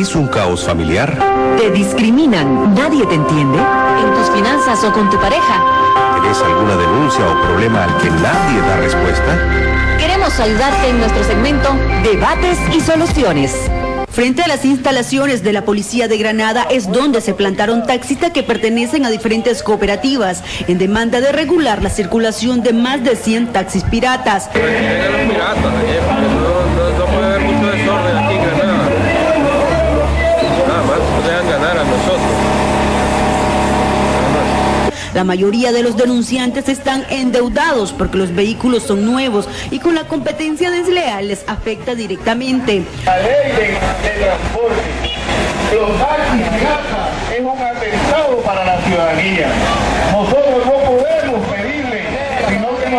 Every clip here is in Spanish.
¿Vivís un caos familiar? ¿Te discriminan? ¿Nadie te entiende? ¿En tus finanzas o con tu pareja? ¿Tenés alguna denuncia o problema al que nadie da respuesta? Queremos ayudarte en nuestro segmento Debates y Soluciones. Frente a las instalaciones de la Policía de Granada es donde se plantaron taxistas que pertenecen a diferentes cooperativas en demanda de regular la circulación de más de 100 taxis piratas. No puede haber mucho desorden aquí en Granada. Nada más nos dejan ganar a nosotros. La mayoría de los denunciantes están endeudados porque los vehículos son nuevos y con la competencia desleal les afecta directamente. La ley de transporte, los taxis piratas es un atentado para la ciudadanía. Nosotros no podemos pedirle, sino que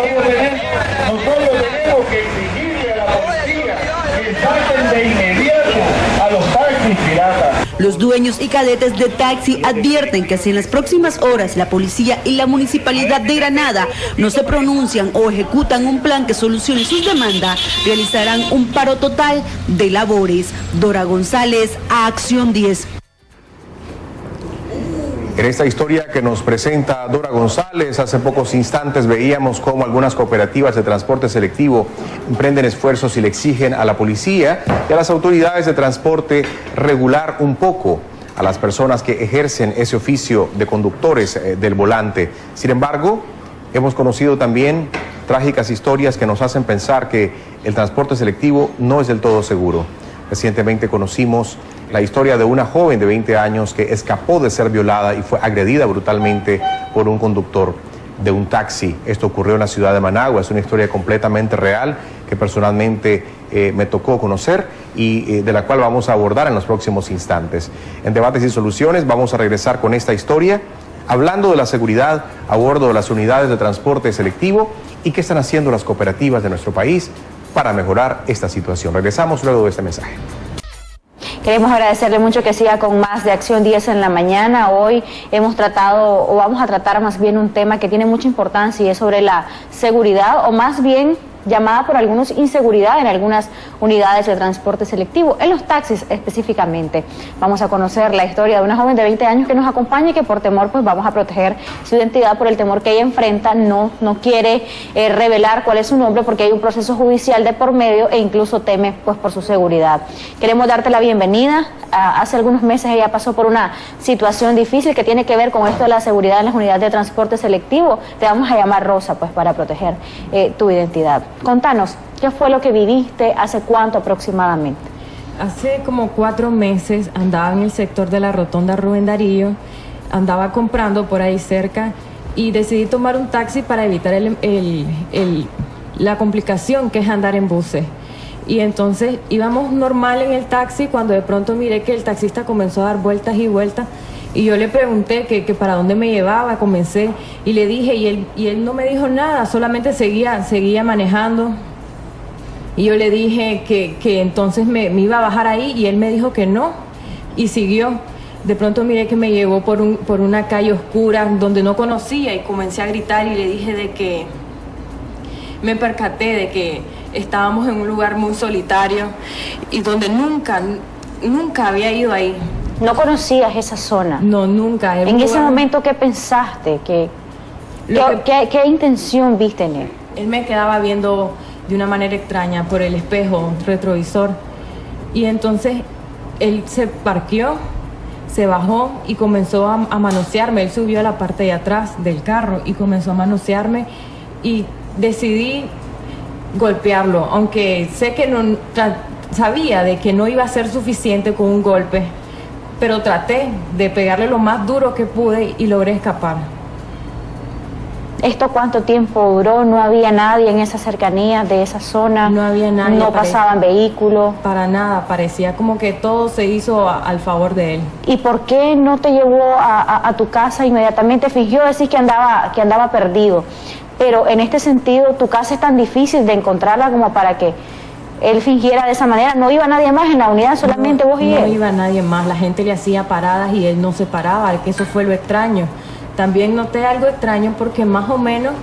nosotros tenemos que exigirle a la policía que saquen de inmediato a los taxis piratas. Los dueños y cadetes de taxi advierten que si en las próximas horas la policía y la municipalidad de Granada no se pronuncian o ejecutan un plan que solucione sus demandas, realizarán un paro total de labores. Dora González, Acción 10. En esta historia que nos presenta Dora González, hace pocos instantes veíamos cómo algunas cooperativas de transporte selectivo emprenden esfuerzos y le exigen a la policía y a las autoridades de transporte regular un poco a las personas que ejercen ese oficio de conductores del volante. Sin embargo, hemos conocido también trágicas historias que nos hacen pensar que el transporte selectivo no es del todo seguro. Recientemente conocimos la historia de una joven de 20 años que escapó de ser violada y fue agredida brutalmente por un conductor de un taxi. Esto ocurrió en la ciudad de Managua. Es una historia completamente real que personalmente me tocó conocer y de la cual vamos a abordar en los próximos instantes. En Debates y Soluciones vamos a regresar con esta historia, hablando de la seguridad a bordo de las unidades de transporte selectivo y qué están haciendo las cooperativas de nuestro país para mejorar esta situación. Regresamos luego de este mensaje. Queremos agradecerle mucho que siga con más de Acción 10 en la mañana. Hoy hemos tratado, o vamos a tratar más bien un tema que tiene mucha importancia y es sobre la seguridad, o más bien llamada por algunos inseguridad en algunas unidades de transporte selectivo, en los taxis específicamente. Vamos a conocer la historia de una joven de 20 años que nos acompaña y que por temor pues vamos a proteger su identidad por el temor que ella enfrenta, no quiere revelar cuál es su nombre porque hay un proceso judicial de por medio e incluso teme pues por su seguridad. Queremos darte la bienvenida. Hace algunos meses ella pasó por una situación difícil que tiene que ver con esto de la seguridad en las unidades de transporte selectivo. Te vamos a llamar Rosa pues para proteger tu identidad. Contanos, ¿qué fue lo que viviste? ¿Hace cuánto aproximadamente? Hace como 4 meses andaba en el sector de la Rotonda Rubén Darío, andaba comprando por ahí cerca y decidí tomar un taxi para evitar la complicación que es andar en buses. Y entonces íbamos normal en el taxi cuando de pronto miré que el taxista comenzó a dar vueltas y vueltas. Y yo le pregunté que para dónde me llevaba, comencé y le dije y él no me dijo nada, solamente seguía manejando. Y yo le dije que entonces me iba a bajar ahí y él me dijo que no y siguió. De pronto miré que me llevó por una calle oscura donde no conocía y comencé a gritar y le dije de que me percaté de que estábamos en un lugar muy solitario y donde nunca había ido ahí. ¿No conocías esa zona? No, nunca. En ese momento, ¿qué pensaste? ¿Qué intención viste en él? Él me quedaba viendo de una manera extraña por el espejo retrovisor. Y entonces él se parqueó, se bajó y comenzó a manosearme. Él subió a la parte de atrás del carro y comenzó a manosearme y decidí golpearlo, aunque sé que sabía de que no iba a ser suficiente con un golpe. Pero traté de pegarle lo más duro que pude y logré escapar. ¿Esto cuánto tiempo duró? ¿No había nadie en esa cercanía de esa zona? No había nadie. ¿No pasaban vehículos? Para nada, parecía como que todo se hizo al favor de él. ¿Y por qué no te llevó a tu casa inmediatamente? Fingió decir que andaba perdido. Pero en este sentido, tu casa es tan difícil de encontrarla como para que él fingiera de esa manera. ¿No iba nadie más en la unidad, solamente vos y él? No iba nadie más, la gente le hacía paradas y él no se paraba, que eso fue lo extraño. También noté algo extraño porque más o menos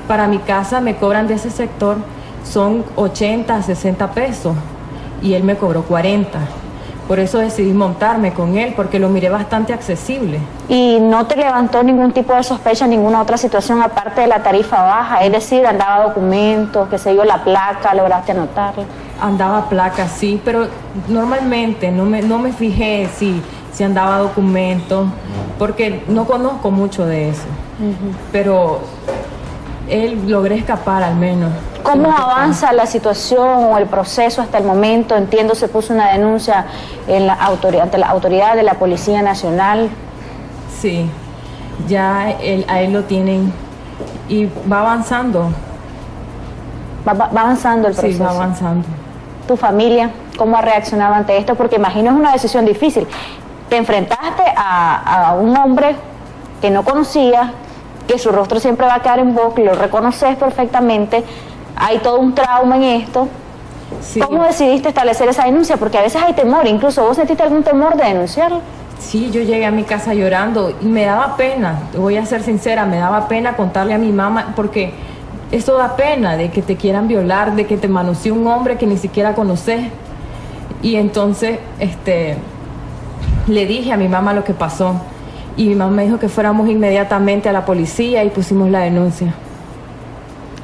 para mi casa me cobran de ese sector son 80, 60 pesos y él me cobró 40. Por eso decidí montarme con él, porque lo miré bastante accesible. ¿Y no te levantó ningún tipo de sospecha, ninguna otra situación aparte de la tarifa baja? Es decir, andaba documentos, qué sé yo, la placa, lograste anotarla. Andaba placa, sí, pero normalmente no me fijé si andaba documentos, porque no conozco mucho de eso. Pero él logré escapar al menos. ¿Cómo avanza la situación o el proceso hasta el momento? Entiendo, se puso una denuncia en ante la autoridad de la Policía Nacional. Sí, ya a él lo tienen y va avanzando. Va avanzando el proceso. Sí, va avanzando. ¿Tu familia cómo ha reaccionado ante esto? Porque imagino es una decisión difícil. Te enfrentaste a un hombre que no conocías, que su rostro siempre va a quedar en vos, que lo reconoces perfectamente. Hay todo un trauma en esto. Sí. ¿Cómo decidiste establecer esa denuncia? Porque a veces hay temor, incluso vos sentiste algún temor de denunciarlo. Sí, yo llegué a mi casa llorando y me daba pena, voy a ser sincera, me daba pena contarle a mi mamá, porque eso da pena, de que te quieran violar, de que te manosee un hombre que ni siquiera conoces. Y entonces le dije a mi mamá lo que pasó y mi mamá me dijo que fuéramos inmediatamente a la policía y pusimos la denuncia.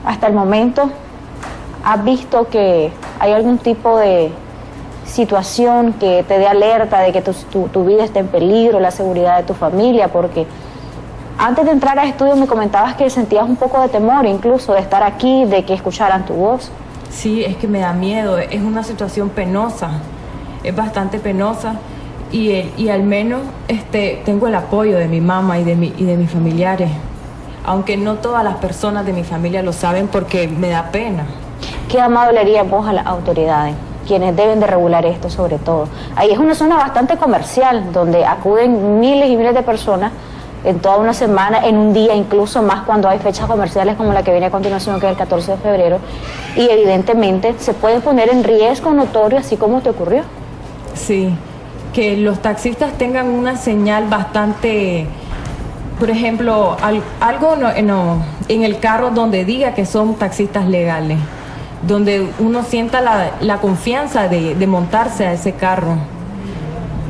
Hasta el momento, ¿has visto que hay algún tipo de situación que te dé alerta de que tu vida está en peligro, la seguridad de tu familia? Porque antes de entrar a estudio me comentabas que sentías un poco de temor incluso de estar aquí, de que escucharan tu voz. Sí, es que me da miedo, es una situación penosa, es bastante penosa y al menos tengo el apoyo de mi mamá y de mis familiares. Aunque no todas las personas de mi familia lo saben porque me da pena. ¿Qué llamado le harías vos a las autoridades, quienes deben de regular esto sobre todo? Ahí es una zona bastante comercial, donde acuden miles y miles de personas en toda una semana, en un día, incluso más cuando hay fechas comerciales como la que viene a continuación, que es el 14 de febrero, y evidentemente se puede poner en riesgo notorio, así como te ocurrió. Sí, que los taxistas tengan una señal bastante... Por ejemplo, algo en el carro donde diga que son taxistas legales, donde uno sienta la confianza de montarse a ese carro.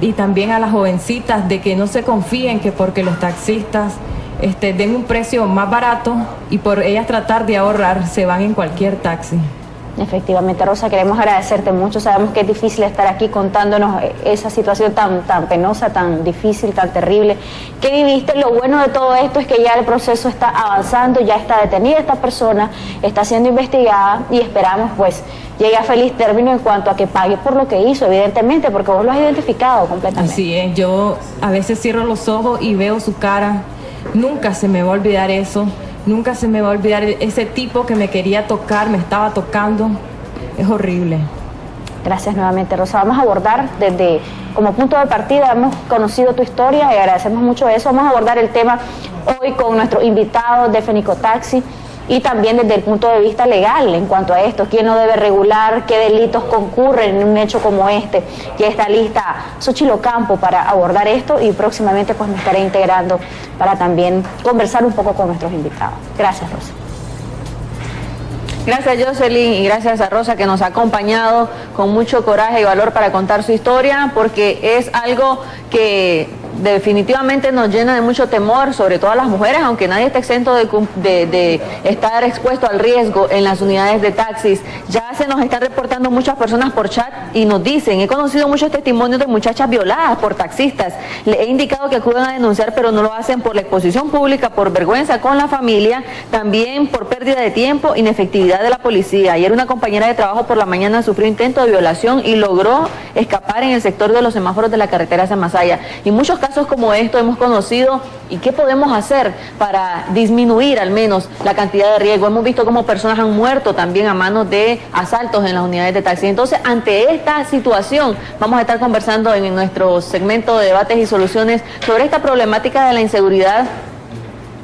Y también a las jovencitas de que no se confíen que porque los taxistas den un precio más barato y por ellas tratar de ahorrar se van en cualquier taxi. Efectivamente, Rosa, queremos agradecerte mucho. Sabemos que es difícil estar aquí contándonos esa situación tan penosa, tan difícil, tan terrible que viviste. Lo bueno de todo esto es que ya el proceso está avanzando, ya está detenida esta persona, está siendo investigada y esperamos pues llegue a feliz término en cuanto a que pague por lo que hizo, evidentemente, porque vos lo has identificado completamente. Así es, yo a veces cierro los ojos y veo su cara, nunca se me va a olvidar eso. Nunca se me va a olvidar ese tipo que me quería tocar, me estaba tocando. Es horrible. Gracias nuevamente, Rosa. Vamos a abordar como punto de partida, hemos conocido tu historia y agradecemos mucho eso. Vamos a abordar el tema hoy con nuestro invitado de Fenicotaxi y también desde el punto de vista legal en cuanto a esto, quién no debe regular, qué delitos concurren en un hecho como este. Ya está lista Xochitl Ocampo para abordar esto y próximamente pues me estaré integrando para también conversar un poco con nuestros invitados. Gracias, Rosa. Gracias, Jocelyn, y gracias a Rosa, que nos ha acompañado con mucho coraje y valor para contar su historia, porque es algo que definitivamente nos llena de mucho temor, sobre todo a las mujeres, aunque nadie está exento de estar expuesto al riesgo en las unidades de taxis. Ya se nos están reportando muchas personas por chat y nos dicen, he conocido muchos testimonios de muchachas violadas por taxistas. Le he indicado que acudan a denunciar, pero no lo hacen por la exposición pública, por vergüenza con la familia, también por pérdida de tiempo, inefectividad de la policía. Ayer una compañera de trabajo por la mañana sufrió intento de violación y logró escapar en el sector de los semáforos de la carretera San Masaya. Y muchos casos como esto hemos conocido. ¿Y qué podemos hacer para disminuir al menos la cantidad de riesgo? Hemos visto cómo personas han muerto también a manos de asaltos en las unidades de taxi. Entonces, ante esta situación, vamos a estar conversando en nuestro segmento de debates y soluciones sobre esta problemática de la inseguridad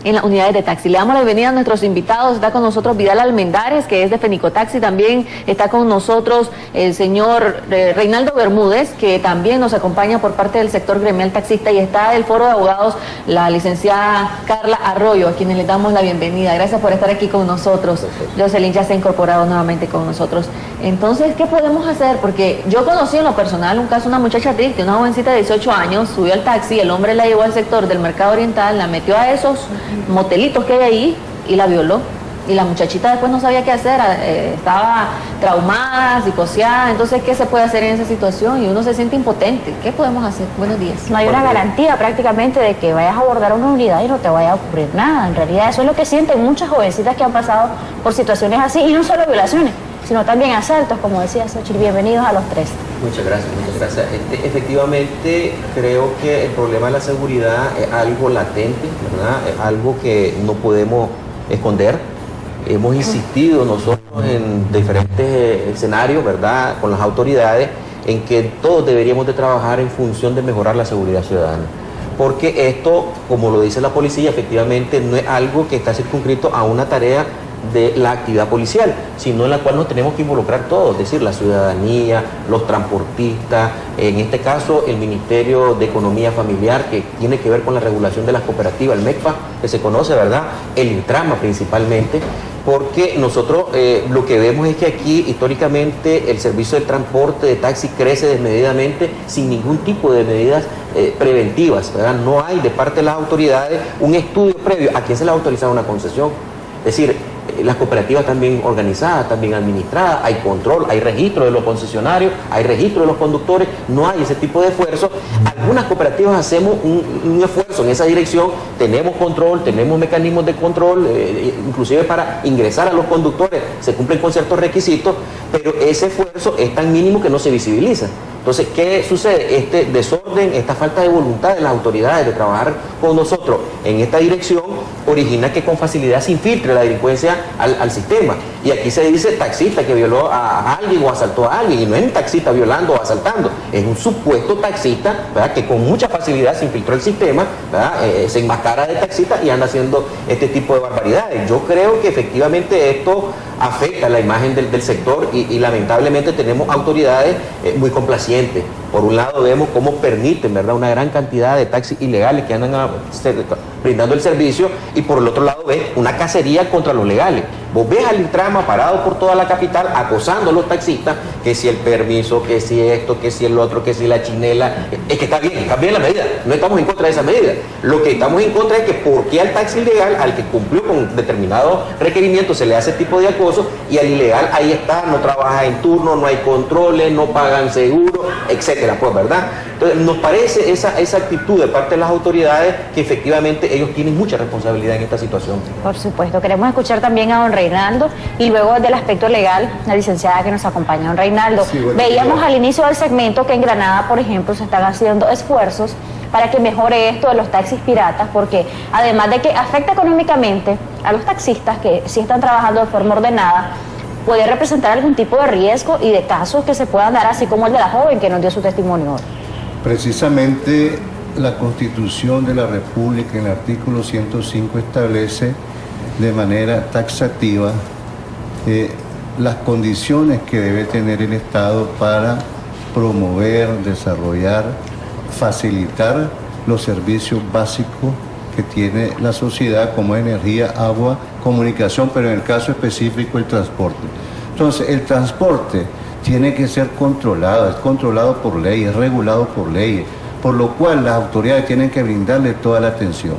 en las unidades de taxi. Le damos la bienvenida a nuestros invitados. Está con nosotros Vidal Almendares, que es de Fenicotaxi. También está con nosotros el señor Reinaldo Bermúdez, que también nos acompaña por parte del sector gremial taxista. Y está del Foro de Abogados la licenciada Carla Arroyo, a quienes les damos la bienvenida. Gracias por estar aquí con nosotros. Jocelyn ya se ha incorporado nuevamente con nosotros. Entonces, ¿qué podemos hacer? Porque yo conocí en lo personal un caso de una muchacha triste, una jovencita de 18 años, subió al taxi, el hombre la llevó al sector del Mercado Oriental, la metió a esos motelitos que hay ahí y la violó. Y la muchachita después no sabía qué hacer, estaba traumada, psicoseada. Entonces, ¿qué se puede hacer en esa situación? Y uno se siente impotente. ¿Qué podemos hacer? Buenos días. No hay una garantía prácticamente de que vayas a abordar una unidad y no te vaya a ocurrir nada. En realidad eso es lo que sienten muchas jovencitas que han pasado por situaciones así, y no solo violaciones, sino también asaltos, como decía Xochitl. Bienvenidos a los tres. Muchas gracias, muchas gracias. Efectivamente, creo que el problema de la seguridad es algo latente, ¿verdad? Es algo que no podemos esconder. Hemos insistido nosotros en diferentes escenarios, ¿verdad?, con las autoridades, en que todos deberíamos de trabajar en función de mejorar la seguridad ciudadana. Porque esto, como lo dice la policía, efectivamente no es algo que está circunscrito a una tarea de la actividad policial, sino en la cual nos tenemos que involucrar todos, es decir, la ciudadanía, los transportistas, en este caso el Ministerio de Economía Familiar, que tiene que ver con la regulación de las cooperativas, el MECFA, que se conoce, ¿verdad?, el Intrama principalmente, porque nosotros lo que vemos es que aquí históricamente el servicio de transporte de taxi crece desmedidamente sin ningún tipo de medidas preventivas, ¿verdad? No hay de parte de las autoridades un estudio previo a quién se le ha autorizado una concesión. Es decir, las cooperativas están bien organizadas, están bien administradas, hay control, hay registro de los concesionarios, hay registro de los conductores, no hay ese tipo de esfuerzo. Algunas cooperativas hacemos un esfuerzo en esa dirección, tenemos control, tenemos mecanismos de control, inclusive para ingresar a los conductores se cumplen con ciertos requisitos, pero ese esfuerzo es tan mínimo que no se visibiliza. Entonces, ¿qué sucede? Este desorden, esta falta de voluntad de las autoridades de trabajar con nosotros en esta dirección origina que con facilidad se infiltre la delincuencia al sistema. Y aquí se dice taxista que violó a alguien o asaltó a alguien, y no es un taxista violando o asaltando, es un supuesto taxista, ¿verdad?, que con mucha facilidad se infiltró el sistema, ¿verdad?, se enmascara de taxista y anda haciendo este tipo de barbaridades. Yo creo que efectivamente esto afecta la imagen del sector y lamentablemente tenemos autoridades muy complacientes. Por un lado vemos cómo permiten, ¿verdad?, una gran cantidad de taxis ilegales que andan brindando el servicio, y por el otro lado ves una cacería contra los legales. Vos ves al Intrama parado por toda la capital acosando a los taxistas, que si el permiso, que si esto, que si el otro, que si la chinela. Es que está bien la medida, no estamos en contra de esa medida. Lo que estamos en contra es que por qué al taxi ilegal, al que cumplió con determinados requerimientos, se le hace tipo de acoso, y al ilegal ahí está, no trabaja en turno, no hay controles, no pagan seguro, etcétera, pues, ¿verdad? Entonces nos parece esa actitud de parte de las autoridades que efectivamente ellos tienen mucha responsabilidad en esta situación. Por supuesto, queremos escuchar también a don Reinaldo, y luego del aspecto legal, la licenciada que nos acompaña. Don Reinaldo, sí, veíamos al inicio del segmento que en Granada, por ejemplo, se están haciendo esfuerzos para que mejore esto de los taxis piratas, porque además de que afecta económicamente a los taxistas que sí están trabajando de forma ordenada, puede representar algún tipo de riesgo y de casos que se puedan dar, así como el de la joven que nos dio su testimonio hoy. Precisamente la Constitución de la República en el artículo 105 establece de manera taxativa las condiciones que debe tener el Estado para promover, desarrollar, facilitar los servicios básicos que tiene la sociedad, como energía, agua, comunicación, pero en el caso específico el transporte. Entonces, el transporte tiene que ser controlado, es controlado por ley, es regulado por leyes, por lo cual las autoridades tienen que brindarle toda la atención.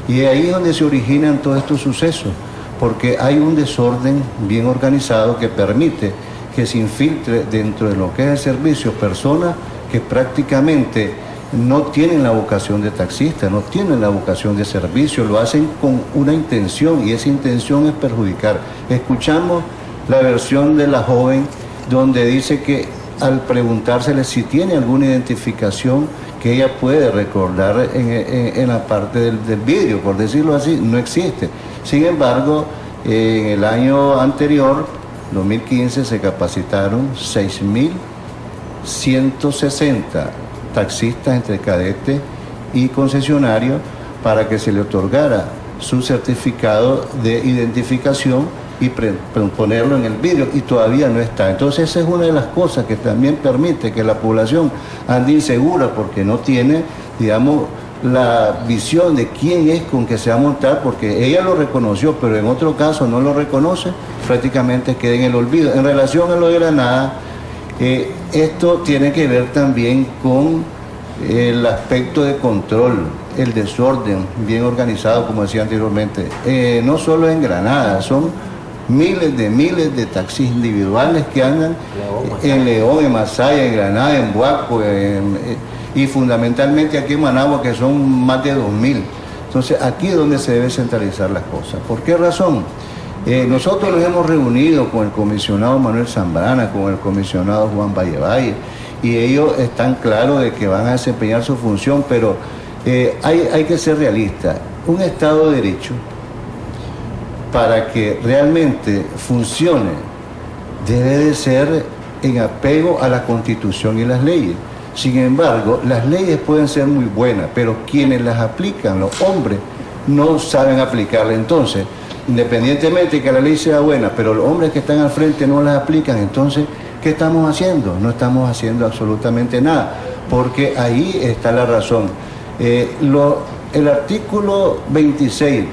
Y ahí es donde se originan todos estos sucesos, porque hay un desorden bien organizado que permite que se infiltre dentro de lo que es el servicio personas que prácticamente no tienen la vocación de taxista, no tienen la vocación de servicio, lo hacen con una intención, y esa intención es perjudicar. Escuchamos la versión de la joven donde dice que al preguntársele si tiene alguna identificación que ella puede recordar en la parte del vidrio, por decirlo así, no existe. Sin embargo, en el año anterior, 2015, se capacitaron 6.160 taxistas entre cadetes y concesionarios para que se le otorgara su certificado de identificación y ponerlo en el vidrio, y todavía no está. Entonces esa es una de las cosas que también permite que la población ande insegura, porque no tiene, digamos, la visión de quién es con que se va a montar, porque ella lo reconoció, pero en otro caso no lo reconoce, prácticamente queda en el olvido. En relación a lo de Granada, esto tiene que ver también con el aspecto de control, el desorden bien organizado, como decía anteriormente. No solo en Granada, son miles de taxis individuales que andan en León, en Masaya, en Granada, en Buaco, y fundamentalmente aquí en Managua, que son más de 2.000. Entonces aquí es donde se debe centralizar las cosas. ¿Por qué razón? Nosotros nos hemos reunido con el comisionado Manuel Zambrana, con el comisionado Juan Vallevalle, y ellos están claros de que van a desempeñar su función, pero hay que ser realistas. Un Estado de Derecho, para que realmente funcione, debe de ser en apego a la Constitución y las leyes. Sin embargo, las leyes pueden ser muy buenas, pero quienes las aplican, los hombres, no saben aplicarlas. Entonces, independientemente de que la ley sea buena, pero los hombres que están al frente no las aplican, entonces, ¿qué estamos haciendo? No estamos haciendo absolutamente nada, porque ahí está la razón. El artículo 26,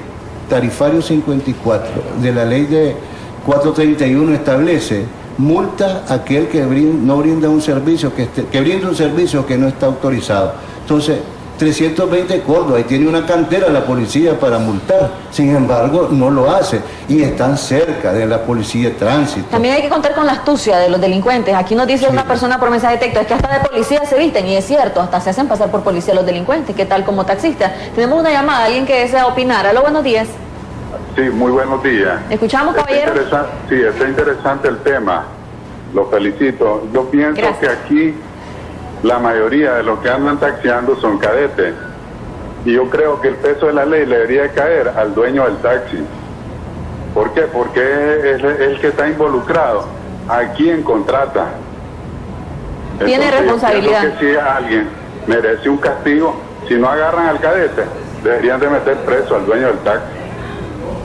tarifario 54, de la ley de 431 establece multa a aquel que no brinda un servicio, que brinda un servicio que no está autorizado. Entonces, 320 Córdoba, ahí tiene una cantera la policía para multar, sin embargo no lo hace, y están cerca de la policía de tránsito. También hay que contar con la astucia de los delincuentes. Aquí nos dice una persona por mensaje de texto, es que hasta de policía se visten, y es cierto, hasta se hacen pasar por policía los delincuentes. ¿Qué tal como taxistas? Tenemos una llamada, alguien que desea opinar. Aló, buenos días. Sí, muy buenos días. ¿Escuchamos, caballero? Sí, está interesante el tema, lo felicito. Yo pienso que aquí la mayoría de los que andan taxiando son cadetes, y yo creo que el peso de la ley le debería caer al dueño del taxi. ¿Por qué? Porque es el que está involucrado, a quien contrata. Tiene Entonces, responsabilidad. yo creo que si alguien merece un castigo, si no agarran al cadete, deberían de meter preso al dueño del taxi.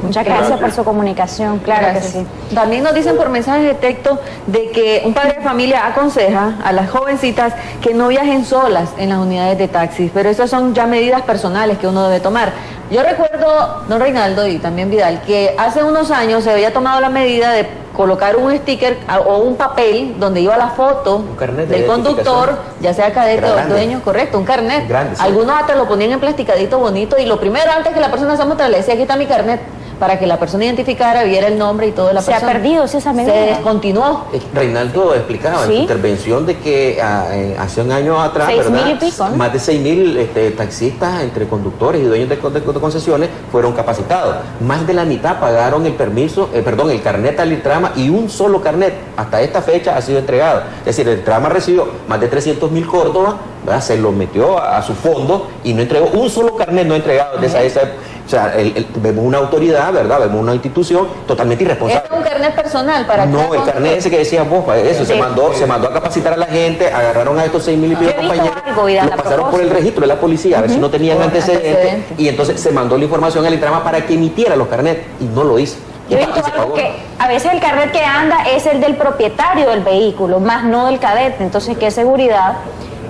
Muchas gracias por su comunicación, claro que sí. También nos dicen por mensajes de texto de que un padre de familia aconseja a las jovencitas que no viajen solas en las unidades de taxis, pero esas son ya medidas personales que uno debe tomar. Yo recuerdo, don Reinaldo y también Vidal, que hace unos años se había tomado la medida de colocar un sticker o un papel donde iba la foto del conductor, ya sea cadete o dueño, correcto, un carnet. Grande, sí. Algunos hasta lo ponían en plasticadito bonito, y lo primero, antes que la persona se mostrara, le decía, aquí está mi carnet, para que la persona identificara, viera el nombre y todo de la persona. Se ha perdido, sí, esa medida. Se descontinuó. Reinaldo explicaba en su intervención de que hace un año atrás, 6.000 y pico, ¿no? Más de 6.000 taxistas entre conductores y dueños de concesiones fueron capacitados. Más de la mitad pagaron el el carnet al Intrama, y un solo carnet hasta esta fecha ha sido entregado. Es decir, el Intrama recibió más de 300.000 Córdoba, ¿verdad? Se lo metió a su fondo y no entregó un solo carnet, no entregado desde esa. O sea, vemos una autoridad, ¿verdad? Vemos una institución totalmente irresponsable. ¿Es un carnet personal para No, el carnet ese que decías vos, eso, se mandó a capacitar a la gente, agarraron a estos 6.000 y pico compañeros, lo pasaron por el registro de la policía, a ver si no tenían antecedentes, y entonces se mandó la información al Intrama para que emitiera los carnets, y no lo hizo. Yo he visto algo que a veces el carnet que anda es el del propietario del vehículo, más no del cadete. Entonces, ¿qué seguridad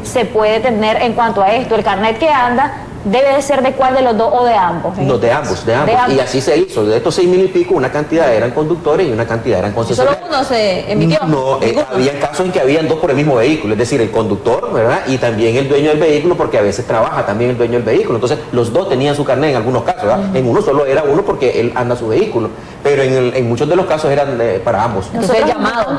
se puede tener en cuanto a esto? El carnet que anda debe de ser de cuál de los dos, o de ambos. No, de ambos. Y así se hizo. De estos 6.000 y pico, una cantidad eran conductores y una cantidad eran concesionarios. ¿Solo uno se emitió? No, había casos en que habían dos por el mismo vehículo, es decir, el conductor, ¿verdad? Y también el dueño del vehículo, porque a veces trabaja también el dueño del vehículo. Entonces, los dos tenían su carnet en algunos casos, ¿verdad? En uno solo era uno porque él anda su vehículo, pero en muchos de los casos eran para ambos. Entonces,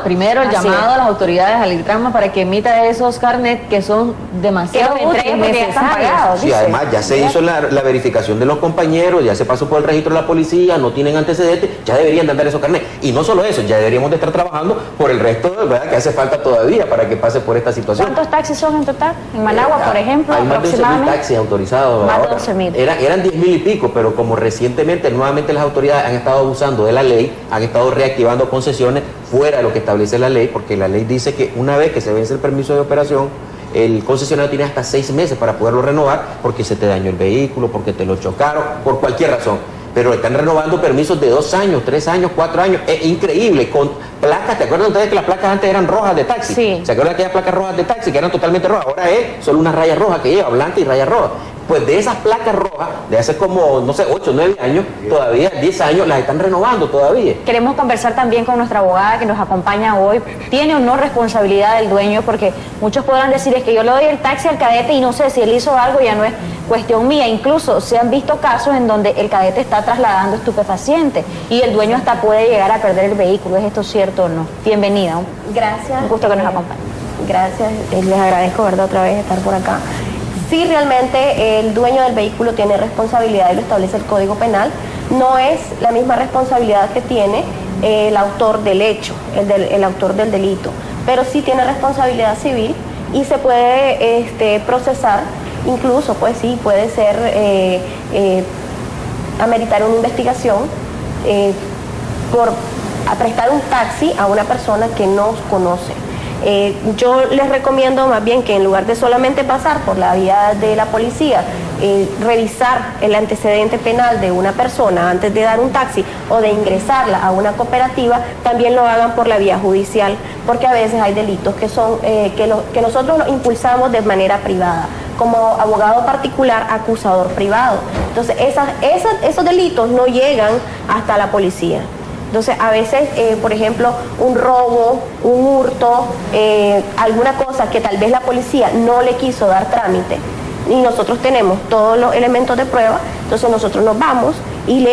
primero el llamado a las autoridades al Intrama para que emita esos carnets que son demasiado necesarios. Sí, además ya se hizo la verificación de los compañeros, ya se pasó por el registro de la policía, no tienen antecedentes, ya deberían de andar esos carnets. Y no solo eso, ya deberíamos de estar trabajando por el resto, ¿verdad?, que hace falta todavía para que pase por esta situación. ¿Cuántos taxis son en total? En Managua, por ejemplo, hay más de 11.000 taxis autorizados. Más de 11.000. Eran 10.000 y pico, pero como recientemente nuevamente las autoridades han estado abusando de la ley, han estado reactivando concesiones fuera de lo que establece la ley, porque la ley dice que una vez que se vence el permiso de operación, el concesionario tiene hasta 6 meses para poderlo renovar, porque se te dañó el vehículo, porque te lo chocaron, por cualquier razón. pero están renovando permisos de 2 años, 3 años, 4 años, es increíble, con placas. ¿Te acuerdan ustedes que las placas antes eran rojas de taxi? Sí. ¿Se acuerdan de aquellas placas rojas de taxi que eran totalmente rojas? Ahora es solo una raya roja que lleva, blanca y raya roja. Pues de esas placas rojas, de hace como, no sé, 8, 9 años, todavía 10 años, las están renovando todavía. Queremos conversar también con nuestra abogada que nos acompaña hoy. ¿Tiene o no responsabilidad del dueño? Porque muchos podrán decir, es que yo le doy el taxi al cadete y no sé si él hizo algo, ya no es cuestión mía. Incluso se han visto casos en donde el cadete está trasladando estupefacientes y el dueño hasta puede llegar a perder el vehículo. ¿Es esto cierto o no? Bienvenida. Gracias. Un gusto que nos acompañe. Gracias, les agradezco, ¿verdad?, otra vez estar por acá. Sí, realmente el dueño del vehículo tiene responsabilidad y lo establece el Código Penal. No es la misma responsabilidad que tiene el autor del hecho, el autor del delito, pero sí tiene responsabilidad civil y se puede procesar, incluso pues sí, puede ser ameritar una investigación por prestar un taxi a una persona que no conoce. Yo les recomiendo más bien que en lugar de solamente pasar por la vía de la policía, revisar el antecedente penal de una persona antes de dar un taxi o de ingresarla a una cooperativa, también lo hagan por la vía judicial, porque a veces hay delitos que son que nosotros los impulsamos de manera privada, como abogado particular, acusador privado. Entonces esos delitos no llegan hasta la policía. Entonces, a veces, por ejemplo, un robo, un hurto, alguna cosa que tal vez la policía no le quiso dar trámite y nosotros tenemos todos los elementos de prueba, entonces nosotros nos vamos y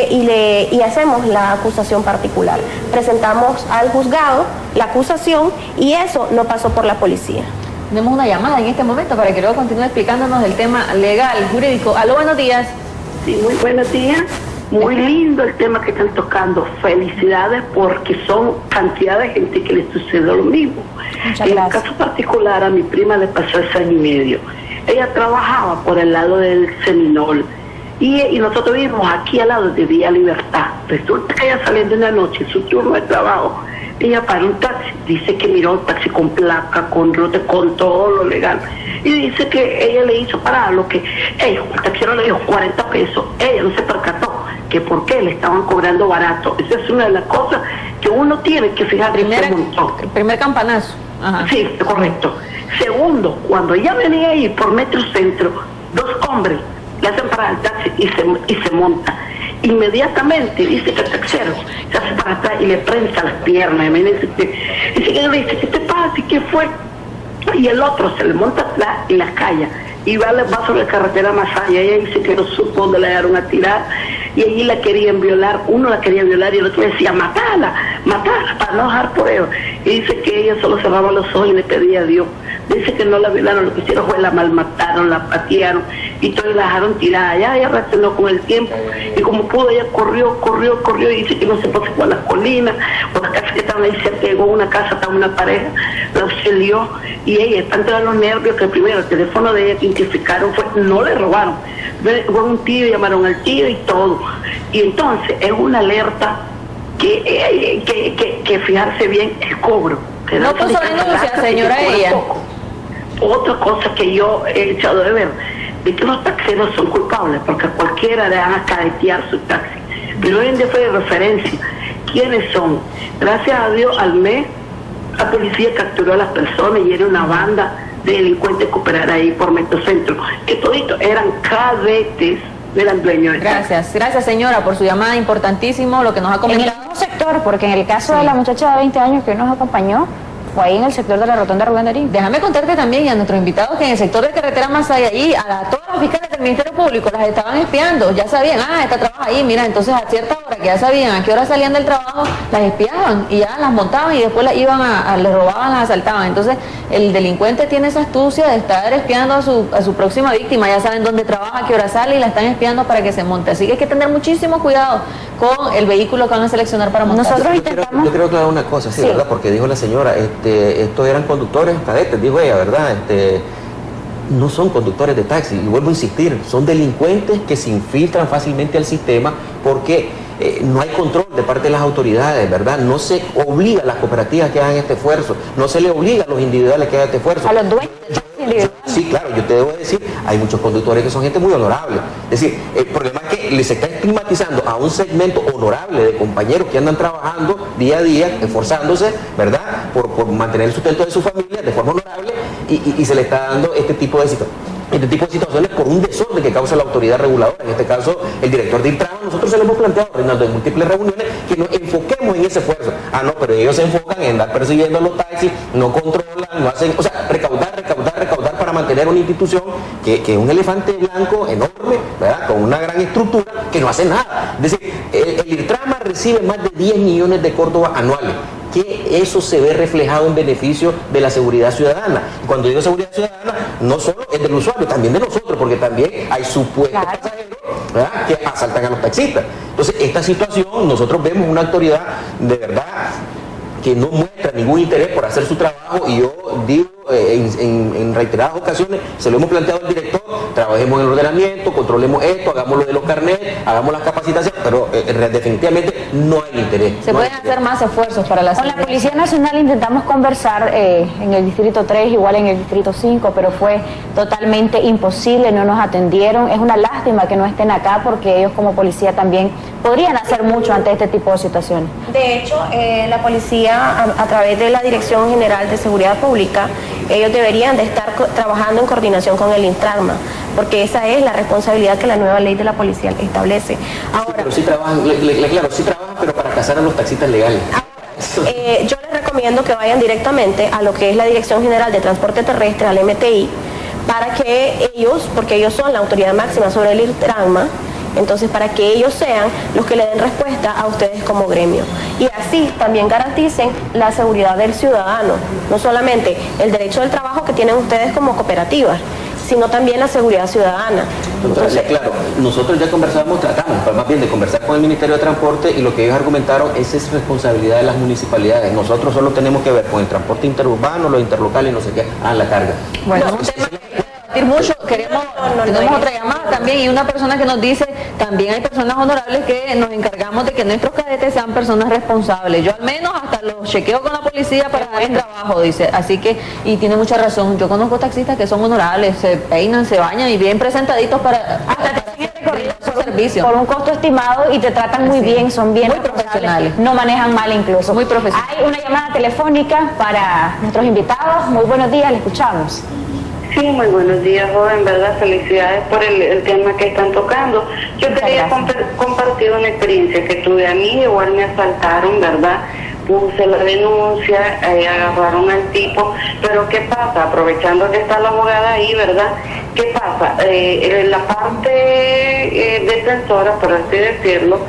hacemos la acusación particular. Presentamos al juzgado la acusación y eso no pasó por la policía. Tenemos una llamada en este momento para que luego continúe explicándonos el tema legal, jurídico. Aló, buenos días. Sí, muy buenos días. Muy lindo el tema que están tocando. Felicidades porque son cantidad de gente que le sucedió lo mismo. Muchas en gracias. el caso particular, a mi prima le pasó ese año y medio. Ella trabajaba por el lado del Seminol y nosotros vivimos aquí al lado de Vía Libertad. Resulta que ella saliendo en la noche, su turno de trabajo, ella para un taxi, dice que miró un taxi con placa, con rute, con todo lo legal. Y dice que ella le hizo parar lo que el taxero le dijo 40 pesos. Ella no se percató que por qué le estaban cobrando barato. Esa es una de las cosas que uno tiene que fijar en este montón. El primer campanazo. Ajá. Sí, correcto. Segundo, cuando ella venía ahí por Metrocentro, 2 hombres le hacen parar el taxi y se monta. Inmediatamente dice que el taxero se hace para atrás y le prensa las piernas. Y dice que le dice, ¿qué te pasa? ¿Y qué fue? Y el otro se le monta atrás y la calla. Y va sobre la carretera más allá. Ella dice que no supo dónde le dieron a tirar. Y allí la querían violar. Uno la quería violar y el otro decía, matala, para no dejar pruebas. Y dice que ella solo cerraba los ojos y le pedía a Dios. Dice que no la violaron, lo que hicieron fue la malmataron, la patearon y todo, la dejaron tirada. Ya ella reaccionó con el tiempo y como pudo, ella corrió y dice que no se fue por las colinas, por las casas que estaban ahí cerca, llegó a una casa, estaba una pareja, la auxilió y ella, está entre los nervios, que primero el teléfono de ella que identificaron no le robaron. Fue un tío, llamaron al tío y todo. Y entonces es una alerta que fijarse bien el cobro. No puso denuncia, señora, ella. Otra cosa que yo he echado de ver, de que los taxeros son culpables, porque a cualquiera le van a cadetear su taxi. Pero hoy en día fue de referencia. ¿Quiénes son? Gracias a Dios, al mes, la policía capturó a las personas y era una banda de delincuentes que operara ahí por Metrocentro, que toditos eran cadetes, eran dueños de Gracias, gracias señora por su llamada, importantísimo lo que nos ha comentado. En el mismo sector, porque en el caso de la muchacha de 20 años que nos acompañó, fue ahí en el sector de la Rotonda Rubén Darín. Déjame contarte también y a nuestros invitados que en el sector de carretera más allá, ahí, todas las fiscales del Ministerio Público las estaban espiando, ya sabían, esta trabaja ahí, mira, entonces a cierta hora que ya sabían a qué hora salían del trabajo, las espiaban y ya las montaban y después las iban les robaban, las asaltaban. Entonces el delincuente tiene esa astucia de estar espiando a su próxima víctima, ya saben dónde trabaja, a qué hora sale y la están espiando para que se monte. Así que hay que tener muchísimo cuidado con el vehículo que van a seleccionar para montar. Nosotros Yo creo que una cosa, sí, ¿verdad? Porque dijo la señora, estos eran conductores cadetes, dijo ella, ¿verdad? No son conductores de taxi, y vuelvo a insistir, son delincuentes que se infiltran fácilmente al sistema porque no hay control de parte de las autoridades, ¿verdad? No se obliga a las cooperativas que hagan este esfuerzo, no se le obliga a los individuales que hagan este esfuerzo. A los dueños de taxi individuales. Sí, claro, yo te debo decir, hay muchos conductores que son gente muy honorable. Es decir, el problema es que que se está estigmatizando a un segmento honorable de compañeros que andan trabajando día a día, esforzándose, ¿verdad?, por mantener el sustento de su familia de forma honorable, y se le está dando este tipo de situaciones por un desorden que causa la autoridad reguladora, en este caso el director de Intrama. Nosotros se lo hemos planteado, Reinaldo, en múltiples reuniones, que nos enfoquemos en ese esfuerzo. No, pero ellos se enfocan en andar persiguiendo a los taxis, no controlan, no hacen, o sea, recaudar para mantener una institución que es un elefante blanco enorme, ¿verdad?, con una gran estructura, que no hace nada. Es decir, el Intrama recibe más de 10 millones de córdobas anuales, que eso se ve reflejado en beneficio de la seguridad ciudadana. Y cuando digo seguridad ciudadana, no solo es del usuario, también de nosotros, porque también hay supuestos pasajeros, ¿verdad?, que asaltan a los taxistas. Entonces, esta situación, nosotros vemos una autoridad de verdad que no muestra ningún interés por hacer su trabajo, y yo digo en reiteradas ocasiones, se lo hemos planteado al director: trabajemos en el ordenamiento, controlemos esto, hagamos lo de los carnets, hagamos las capacitaciones, pero definitivamente no hay interés. Se pueden hacer más esfuerzos para la seguridad. Con la Policía Nacional intentamos conversar en el Distrito 3, igual en el Distrito 5, pero fue totalmente imposible, no nos atendieron. Es una lástima que no estén acá, porque ellos como policía también podrían hacer mucho ante este tipo de situaciones. De hecho, la policía, a través de la Dirección General de Seguridad Pública, ellos deberían de estar trabajando en coordinación con el Intrama, porque esa es la responsabilidad que la nueva ley de la policía establece. Ahora, pero sí trabajan, sí trabajan, pero para cazar a los taxistas legales. Yo les recomiendo que vayan directamente a lo que es la Dirección General de Transporte Terrestre, al MTI, para que ellos, porque ellos son la autoridad máxima sobre el Intrama, entonces para que ellos sean los que le den respuesta a ustedes como gremio, y así también garanticen la seguridad del ciudadano, no solamente el derecho del trabajo que tienen ustedes como cooperativas, sino también la seguridad ciudadana. Entonces, claro, nosotros ya tratamos más bien de conversar con el Ministerio de Transporte, y lo que ellos argumentaron, esa es responsabilidad de las municipalidades. Nosotros solo tenemos que ver con el transporte interurbano, los interlocales, no sé qué, la carga. Bueno, un tema mucho, tenemos otra llamada también, y una persona que nos dice: también hay personas honorables que nos encargamos de que nuestros cadetes sean personas responsables. Yo al menos hasta los chequeo con la policía para dar el trabajo, dice. Así que, y tiene mucha razón, yo conozco taxistas que son honorables, se peinan, se bañan y bien presentaditos para su servicio. Por un costo estimado, y te tratan muy bien, son bien profesionales, no manejan mal incluso. Muy profesionales. Hay una llamada telefónica para nuestros invitados. Muy buenos días, le escuchamos. Sí, muy buenos días, joven, ¿verdad? Felicidades por el tema que están tocando. Yo quería compartir una experiencia que tuve. A mí igual me asaltaron, ¿verdad? Puse la denuncia, agarraron al tipo, pero ¿qué pasa? Aprovechando que está la abogada ahí, ¿verdad? ¿Qué pasa? La parte defensora, por así decirlo,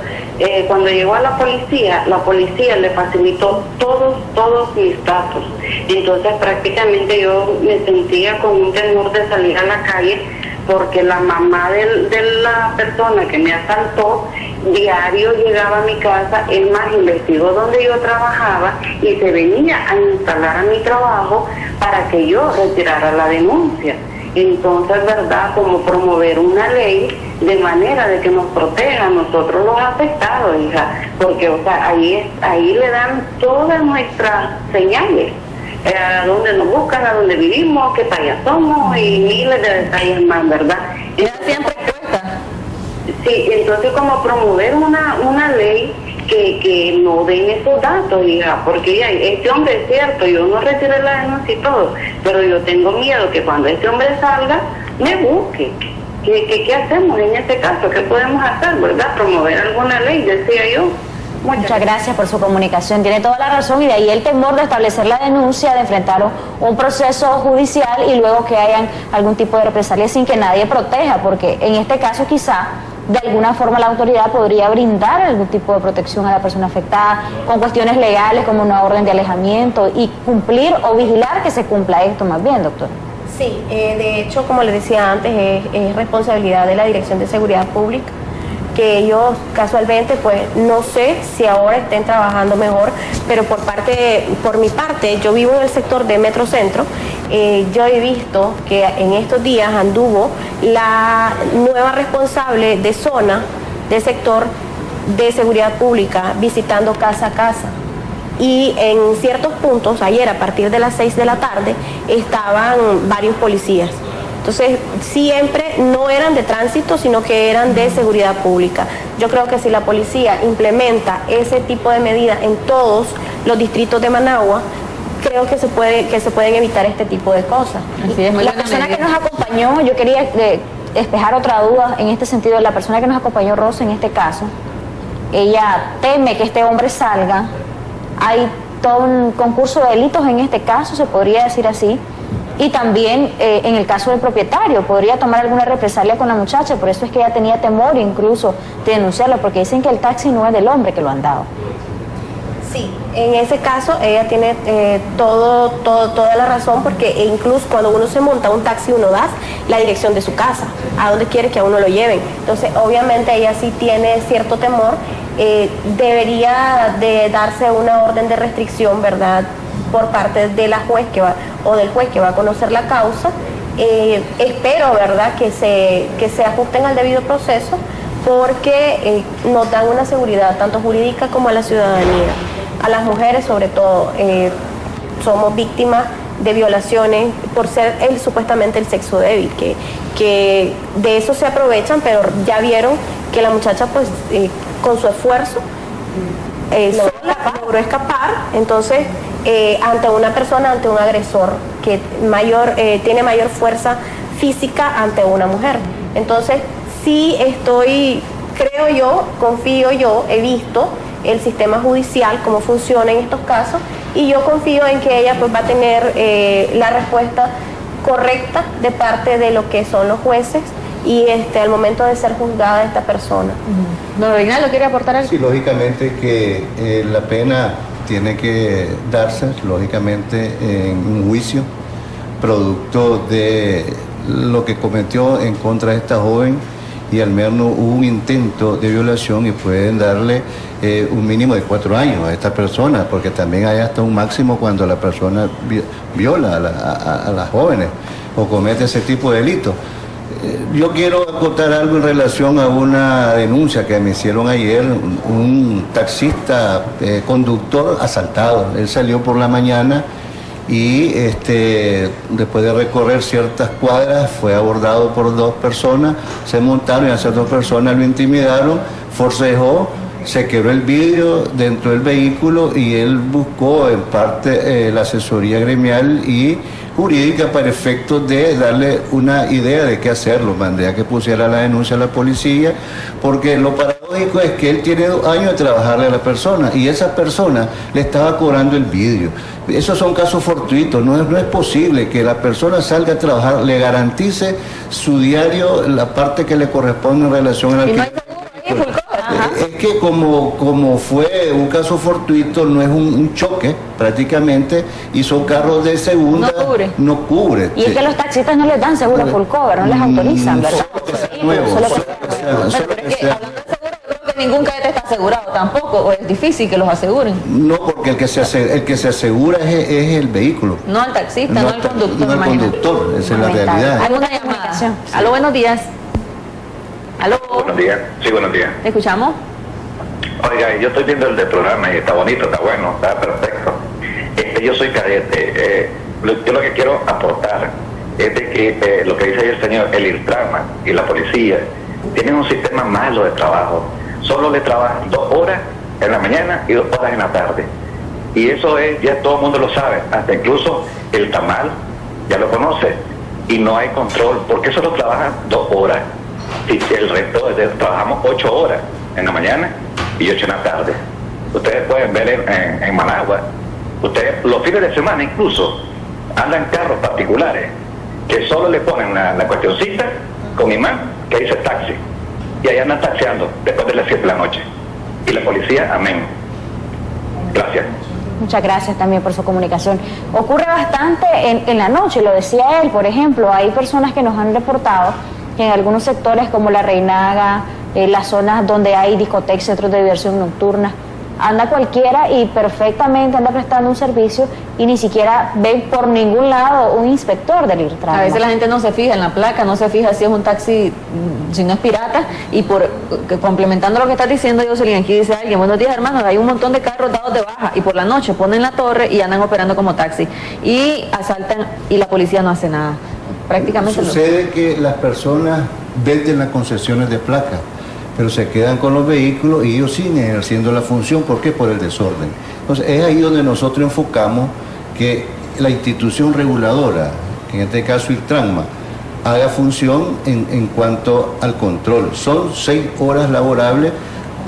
cuando llegó a la policía le facilitó todos mis datos. Entonces prácticamente yo me sentía con un temor de salir a la calle, porque la mamá de la persona que me asaltó diario llegaba a mi casa. Es más, investigó donde yo trabajaba y se venía a instalar a mi trabajo para que yo retirara la denuncia. Entonces, ¿verdad?, como promover una ley de manera de que nos proteja a nosotros los afectados, hija, porque, o sea, ahí le dan todas nuestras señales, a dónde nos buscan, a dónde vivimos, qué talla somos y miles de detalles más, ¿verdad? Siempre cuesta. Sí, entonces como promover una ley que no den esos datos, hija, porque ya, este hombre es cierto, yo no retiré la denuncia y todo, pero yo tengo miedo que cuando este hombre salga, me busque. ¿Qué hacemos en este caso? ¿Qué podemos hacer, verdad? Promover alguna ley, decía yo. Muchas gracias por su comunicación, tiene toda la razón, y de ahí el temor de establecer la denuncia, de enfrentar un proceso judicial y luego que hayan algún tipo de represalia sin que nadie proteja, porque en este caso quizá de alguna forma la autoridad podría brindar algún tipo de protección a la persona afectada con cuestiones legales como una orden de alejamiento, y cumplir o vigilar que se cumpla esto más bien, doctor. Sí, de hecho, como les decía antes, es responsabilidad de la Dirección de Seguridad Pública, que ellos casualmente, pues no sé si ahora estén trabajando mejor, pero por mi parte, yo vivo en el sector de Metrocentro. Yo he visto que en estos días anduvo la nueva responsable de zona del sector de seguridad pública visitando casa a casa, y en ciertos puntos, ayer a partir de las 6 de la tarde, estaban varios policías. Entonces, siempre no eran de tránsito, sino que eran de seguridad pública. Yo creo que si la policía implementa ese tipo de medidas en todos los distritos de Managua, creo que se pueden evitar este tipo de cosas. Así es, la persona que nos acompañó, yo quería despejar otra duda en este sentido. La persona que nos acompañó, Rosa, en este caso, ella teme que este hombre salga. Hay todo un concurso de delitos en este caso, se podría decir así. Y también en el caso del propietario, podría tomar alguna represalia con la muchacha. Por eso es que ella tenía temor incluso de denunciarlo, porque dicen que el taxi no es del hombre que lo han dado. Sí, en ese caso ella tiene toda la razón, porque incluso cuando uno se monta un taxi uno da la dirección de su casa, a donde quiere que a uno lo lleven. Entonces obviamente ella sí tiene cierto temor, debería de darse una orden de restricción, ¿verdad?, por parte de la juez o del juez que va a conocer la causa. Espero, ¿verdad?, que se ajusten al debido proceso, porque nos dan una seguridad tanto jurídica como a la ciudadanía. A las mujeres sobre todo, somos víctimas de violaciones por ser supuestamente el sexo débil, que de eso se aprovechan, pero ya vieron que la muchacha pues con su esfuerzo logró escapar. Entonces ante una persona, ante un agresor que tiene mayor fuerza física ante una mujer. Entonces sí creo yo, confío yo, he visto el sistema judicial, cómo funciona en estos casos, y yo confío en que ella pues va a tener la respuesta correcta de parte de lo que son los jueces y al momento de ser juzgada esta persona. Don Reinaldo, ¿quiere aportar algo? Sí, lógicamente que la pena tiene que darse, lógicamente, en un juicio, producto de lo que cometió en contra de esta joven, y al menos hubo un intento de violación y pueden darle un mínimo de 4 años a esta persona, porque también hay hasta un máximo cuando la persona viola a las jóvenes o comete ese tipo de delitos. Yo quiero acotar algo en relación a una denuncia que me hicieron ayer, un taxista conductor asaltado. Él salió por la mañana y después de recorrer ciertas cuadras fue abordado por 2 personas, se montaron y a esas 2 personas lo intimidaron, forcejó, se quebró el vidrio dentro del vehículo y él buscó en parte la asesoría gremial y jurídica para efectos de darle una idea de qué hacerlo. Mandé a que pusiera la denuncia a la policía, porque lo paradójico es que él tiene 2 años de trabajarle a la persona y esa persona le estaba cobrando el vidrio. Esos son casos fortuitos, no es posible que la persona salga a trabajar, le garantice su diario, la parte que le corresponde en relación al es que como fue un caso fortuito, no es un choque prácticamente, y son carros de segunda, no cubre. Y es que los taxistas no les dan seguro full cover, no les autorizan, ¿verdad? Ningún cadete está asegurado tampoco, o es difícil que los aseguren. No, porque el que se asegura es el vehículo. No el taxista, no el conductor. No el conductor, esa es la realidad. ¿Alguna llamada? Aló, buenos días. Aló. Buenos días. Sí, buenos días. ¿Te escuchamos? Oiga, yo estoy viendo el del programa y está bonito, está bueno, está perfecto. Yo soy cadete. Yo lo que quiero aportar es de que lo que dice el señor, el IRTRAMA y la policía tienen un sistema malo de trabajo. Solo le trabajan 2 horas en la mañana y 2 horas en la tarde. Y eso ya todo el mundo lo sabe, hasta incluso el tamal ya lo conoce. Y no hay control, porque solo trabajan 2 horas. Y el resto trabajamos 8 horas en la mañana y 8 en la tarde. Ustedes pueden ver en Managua, ustedes los fines de semana incluso andan carros particulares que solo le ponen la cuestioncita con imán que dice taxi, y ahí andan taxiando después de las 7 de la noche. Y la policía, amén. Gracias. Muchas gracias también por su comunicación. Ocurre bastante en la noche, lo decía él, por ejemplo, hay personas que nos han reportado que en algunos sectores como la Reinaga, las zonas donde hay discotecas, centros de diversión nocturna, anda cualquiera y perfectamente anda prestando un servicio y ni siquiera ve por ningún lado un inspector del IRTRAMA. A veces la gente no se fija en la placa, no se fija si es un taxi, si no es pirata, y complementando lo que estás diciendo, Jocelyn, aquí dice alguien, buenos días hermanos, hay un montón de carros dados de baja y por la noche ponen la torre y andan operando como taxi y asaltan y la policía no hace nada. prácticamente. Sucede que las personas venden las concesiones de placa, pero se quedan con los vehículos y ellos siguen ejerciendo la función. ¿Por qué? Por el desorden. Entonces es ahí donde nosotros enfocamos que la institución reguladora, que en este caso Iltranma, haga función en cuanto al control. Son 6 horas laborables,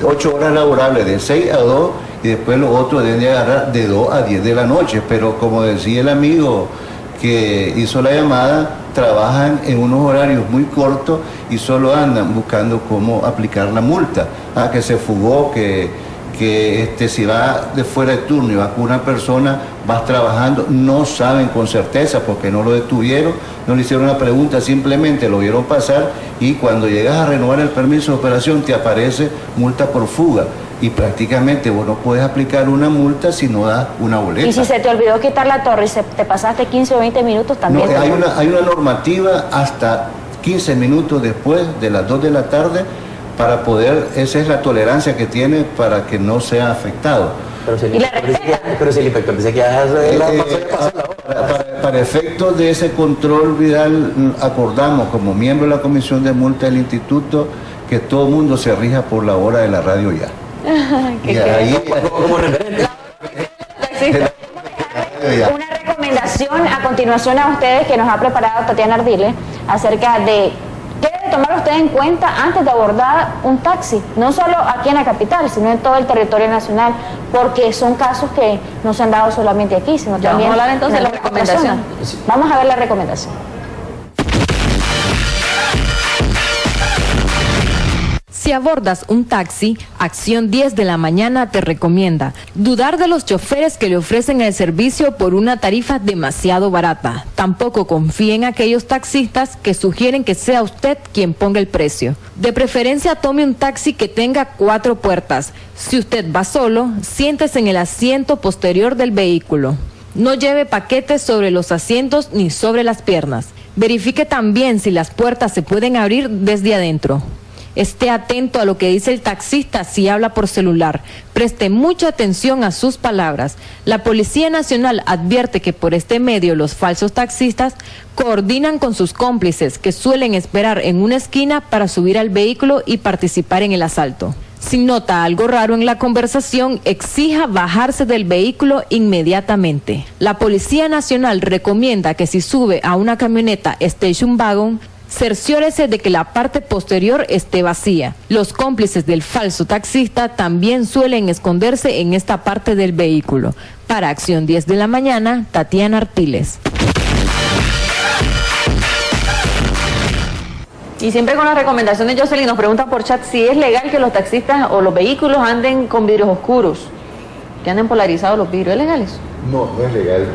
8 horas laborables de 6 a 2, y después los otros deben de agarrar de 2 a 10 de la noche. Pero como decía el amigo que hizo la llamada, trabajan en unos horarios muy cortos y solo andan buscando cómo aplicar la multa. Que se fugó, que si va de fuera de turno y va con una persona, vas trabajando, no saben con certeza porque no lo detuvieron, no le hicieron una pregunta, simplemente lo vieron pasar, y cuando llegas a renovar el permiso de operación te aparece multa por fuga. Y prácticamente vos no puedes aplicar una multa si no das una boleta. Y si se te olvidó quitar la torre y te pasaste 15 o 20 minutos también. No, hay una normativa hasta 15 minutos después de las 2 de la tarde para poder, esa es la tolerancia que tiene para que no sea afectado. Pero si el inspector dice que ya para efectos de ese control, Vidal, acordamos como miembro de la comisión de multa del instituto que todo el mundo se rija por la hora de la radio ya. Y ahí, como referente. Una recomendación a continuación a ustedes que nos ha preparado Tatiana Ardiles acerca de qué debe tomar usted en cuenta antes de abordar un taxi, no solo aquí en la capital, sino en todo el territorio nacional, porque son casos que no se han dado solamente aquí, sino ya también. Vamos a hablar entonces de la recomendación. Vamos a ver la recomendación. Si abordas un taxi, Acción 10 de la mañana te recomienda dudar de los choferes que le ofrecen el servicio por una tarifa demasiado barata. Tampoco confíe en aquellos taxistas que sugieren que sea usted quien ponga el precio. De preferencia tome un taxi que tenga 4 puertas. Si usted va solo, siéntese en el asiento posterior del vehículo. No lleve paquetes sobre los asientos ni sobre las piernas. Verifique también si las puertas se pueden abrir desde adentro. Esté atento a lo que dice el taxista si habla por celular. Preste mucha atención a sus palabras. La Policía Nacional advierte que por este medio los falsos taxistas coordinan con sus cómplices que suelen esperar en una esquina para subir al vehículo y participar en el asalto. Si nota algo raro en la conversación, exija bajarse del vehículo inmediatamente. La Policía Nacional recomienda que si sube a una camioneta Station Wagon, cerciórese de que la parte posterior esté vacía. Los cómplices del falso taxista también suelen esconderse en esta parte del vehículo. Para Acción 10 de la mañana, Tatiana Ardiles. Y siempre con las recomendaciones, Jocelyn, nos pregunta por chat si es legal que los taxistas o los vehículos anden con vidrios oscuros, que anden polarizados los vidrios. ¿Es legal eso? No, no es legal.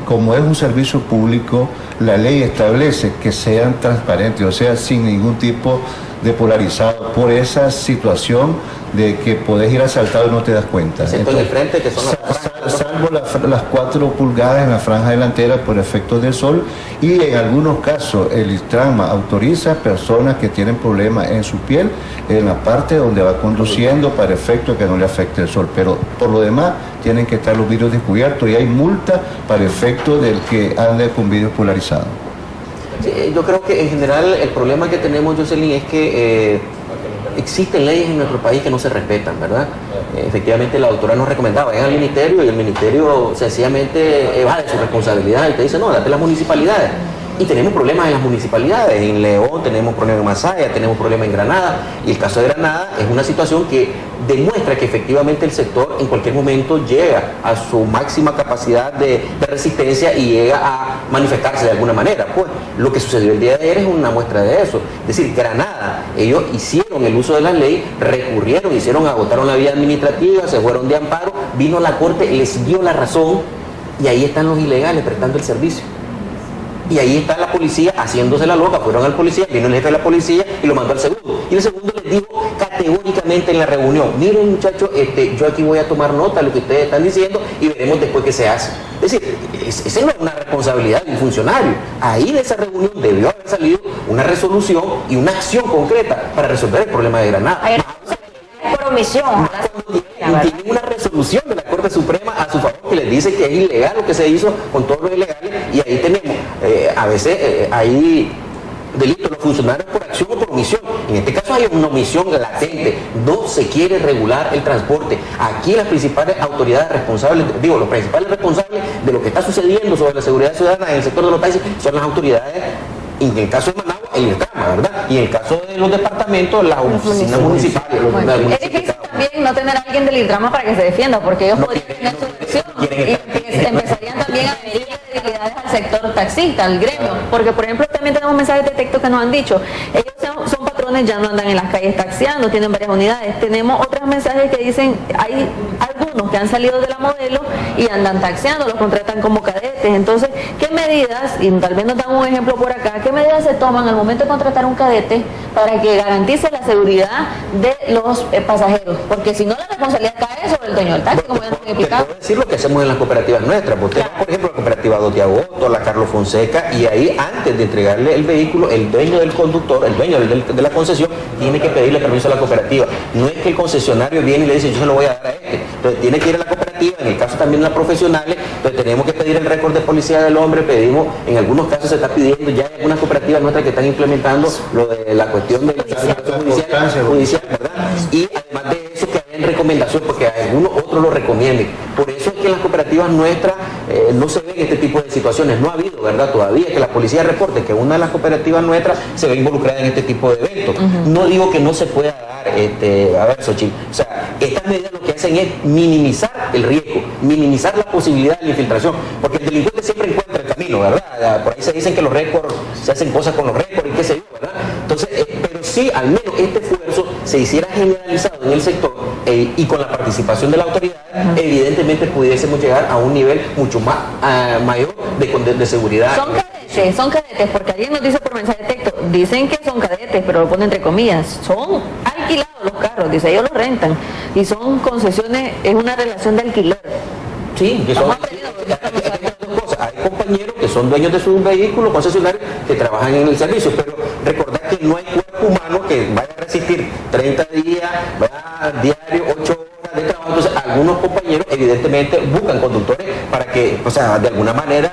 Como es un servicio público, la ley establece que sean transparentes, o sea, sin ningún tipo de polarizado, por esa situación de que podés ir asaltado y no te das cuenta. Excepto en el frente, que son salvo las 4 pulgadas en la franja delantera por efectos del sol, y en algunos casos el Iltranma autoriza a personas que tienen problemas en su piel, en la parte donde va conduciendo, para efecto que no le afecte el sol, pero por lo demás tienen que estar los vidrios descubiertos y hay multa para efecto del que ande con vidrios polarizados. Sí, yo creo que en general el problema que tenemos, Jocelyn, es que existen leyes en nuestro país que no se respetan, ¿verdad? Efectivamente la doctora nos recomendaba, vayan al ministerio, y el ministerio sencillamente evade su responsabilidad y te dice, no, date a las municipalidades. Y tenemos problemas en las municipalidades, en León tenemos problemas en Masaya, tenemos problemas en Granada, y el caso de Granada es una situación que demuestra que efectivamente el sector en cualquier momento llega a su máxima capacidad de resistencia y llega a manifestarse de alguna manera. Pues lo que sucedió el día de ayer es una muestra de eso. Es decir, Granada, ellos hicieron el uso de la ley, recurrieron, agotaron la vía administrativa, se fueron de amparo, vino la corte, les dio la razón, y ahí están los ilegales prestando el servicio. Y ahí está la policía haciéndose la loca, fueron al policía, vino el jefe de la policía y lo mandó al segundo. Y el segundo les dijo categóricamente en la reunión, miren muchachos, yo aquí voy a tomar nota de lo que ustedes están diciendo y veremos después qué se hace. Es decir, esa no es una responsabilidad de un funcionario. Ahí de esa reunión debió haber salido una resolución y una acción concreta para resolver el problema de Granada. Por omisión. Tienen una resolución de la Corte Suprema a su favor que les dice que es ilegal lo que se hizo con todos los ilegales, y ahí tenemos A veces hay delitos de los funcionarios por acción o por omisión. En este caso hay una omisión latente. No se quiere regular el transporte. Aquí las principales autoridades responsables, los principales responsables de lo que está sucediendo sobre la seguridad ciudadana en el sector de los taxis son las autoridades, en el caso de Managua, el IRTRAMA, ¿verdad? Y en el caso de los departamentos, las oficinas municipales. Es difícil también no tener a alguien del IRTRAMA para que se defienda, porque ellos podrían tener su versión y empezarían también a medir las debilidades al sector taxista, al gremio, porque por ejemplo también tenemos mensajes de texto que nos han dicho, ellos son patrones, ya no andan en las calles taxiando, tienen varias unidades. Tenemos otros mensajes que dicen, hay algunos que han salido de la modelo y andan taxiando, los contratan como cadetes. Entonces, ¿qué medidas, y tal vez nos dan un ejemplo por acá, qué medidas se toman al momento de contratar un cadete para que garantice la seguridad de los pasajeros? Porque si no, la responsabilidad cae sobre el dueño del taxi, como ya nos han explicado. Puedo decir lo que hacemos en las cooperativas nuestras. Usted va, por ejemplo, a la cooperativa 2 de agosto, la Carlos Fonseca, y ahí antes de entregarle el vehículo, el dueño del conductor, el dueño de la concesión, tiene que pedirle permiso a la cooperativa. No es que el concesionario viene y le dice, yo se lo voy a dar a este. Entonces tiene que ir a la cooperativa, en el caso también de las profesionales, entonces tenemos que pedir el récord de policía del hombre, pedimos, en algunos casos se está pidiendo, ya hay algunas cooperativas nuestras que están implementando lo de la cuestión de la judicial, ¿verdad? Y además de eso, que hay en recomendación, porque algunos otros lo recomienden. Por eso es que en las cooperativas nuestras no se ven este tipo de situaciones. No ha habido, ¿verdad? Todavía que la policía reporte que una de las cooperativas nuestras se ve involucrada en este tipo de eventos. No digo que no se pueda dar, a ver, Xochitl, o sea, estas medidas lo que hacen es minimizar el riesgo, minimizar la posibilidad de la infiltración, porque el delincuente siempre encuentra el camino, ¿verdad? Por ahí se dicen que los récords, se hacen cosas con los récords y qué sé yo, ¿verdad? Entonces, pero sí, al menos este esfuerzo se hiciera generalizado en el sector y con la participación de la autoridad, evidentemente pudiésemos llegar a un nivel mucho más mayor de seguridad. Son cadetes, porque alguien nos dice por mensaje de texto, dicen que son cadetes, pero lo ponen entre comillas, son alquilados los carros, dice, ellos los rentan, y son concesiones, es una relación de alquiler. Sí, que son, hay compañeros que son dueños de sus vehículos, concesionarios, que trabajan en el servicio, pero recordad que no hay cuerpo humano que vaya a resistir 30 días, diario, 8 horas de trabajo. Entonces algunos compañeros evidentemente buscan conductores para que, o sea, de alguna manera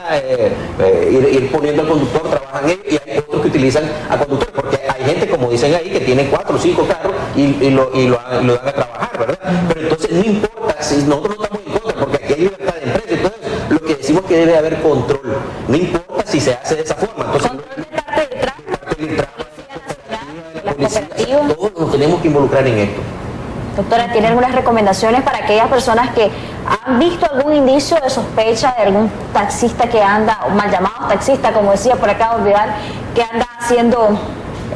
ir poniendo al conductor, trabajan ellos, y hay otros que utilizan a conductores, porque hay gente, como dicen ahí, que tiene 4 o 5 carros y lo dan a trabajar, ¿verdad? Pero entonces no importa, si nosotros no estamos en contra, porque aquí hay libertad de empresa, entonces lo que decimos es que debe haber control, no importa si se hace de esa forma. Entonces, todos nos tenemos que involucrar en esto. Doctora, ¿tiene algunas recomendaciones para aquellas personas que han visto algún indicio de sospecha de algún taxista que anda, o mal llamado taxista, como decía por acá Vidal, que anda haciendo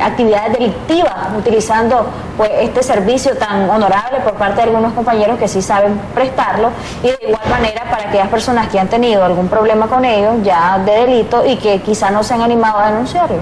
actividades delictivas, utilizando pues este servicio tan honorable por parte de algunos compañeros que sí saben prestarlo, y de igual manera para aquellas personas que han tenido algún problema con ellos ya de delito y que quizá no se han animado a denunciarlo?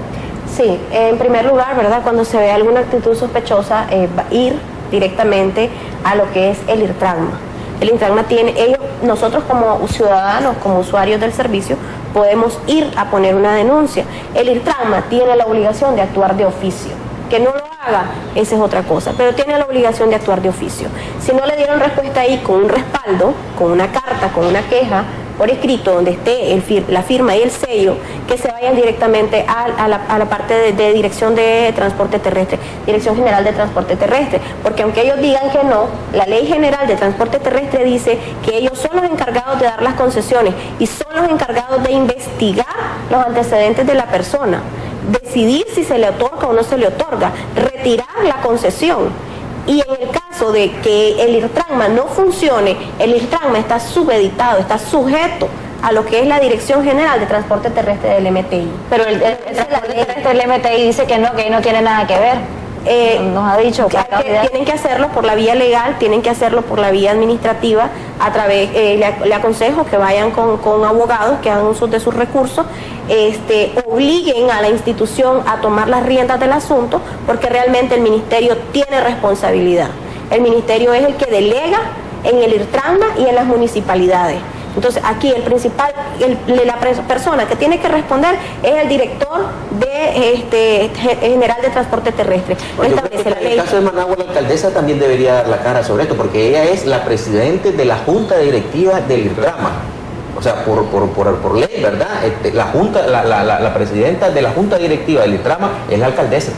Sí, en primer lugar, ¿verdad? Cuando se ve alguna actitud sospechosa, ir directamente a lo que es el IRTRAGMA. El IRTRAGMA tiene, nosotros como ciudadanos, como usuarios del servicio, podemos ir a poner una denuncia. El IRTRAGMA tiene la obligación de actuar de oficio. Que no lo haga, esa es otra cosa, pero tiene la obligación de actuar de oficio. Si no le dieron respuesta ahí con un respaldo, con una carta, con una queja por escrito donde esté la firma y el sello, que se vayan directamente a la parte de Dirección de Transporte Terrestre, Dirección General de Transporte Terrestre, porque aunque ellos digan que no, la Ley General de Transporte Terrestre dice que ellos son los encargados de dar las concesiones y son los encargados de investigar los antecedentes de la persona, decidir si se le otorga o no se le otorga, retirar la concesión. Y en el caso de que el IRTRAGMA no funcione, el IRTRAGMA está subeditado, está sujeto a lo que es la Dirección General de Transporte Terrestre del MTI. Pero el Transporte Terrestre del MTI dice que no tiene nada que ver. Nos ha dicho que tienen que hacerlo por la vía legal, tienen que hacerlo por la vía administrativa, a través, le aconsejo que vayan con abogados que hagan uso de sus recursos, obliguen a la institución a tomar las riendas del asunto, porque realmente el ministerio tiene responsabilidad. El ministerio es el que delega en el IRTRAGMA y en las municipalidades. Entonces aquí la persona que tiene que responder es el director general de Transporte Terrestre. En el caso de Managua, la alcaldesa también debería dar la cara sobre esto, porque ella es la presidente de la junta directiva del IRTRAGMA. o sea, por ley, ¿verdad? La presidenta de la Junta Directiva del ITRAMA es la alcaldesa.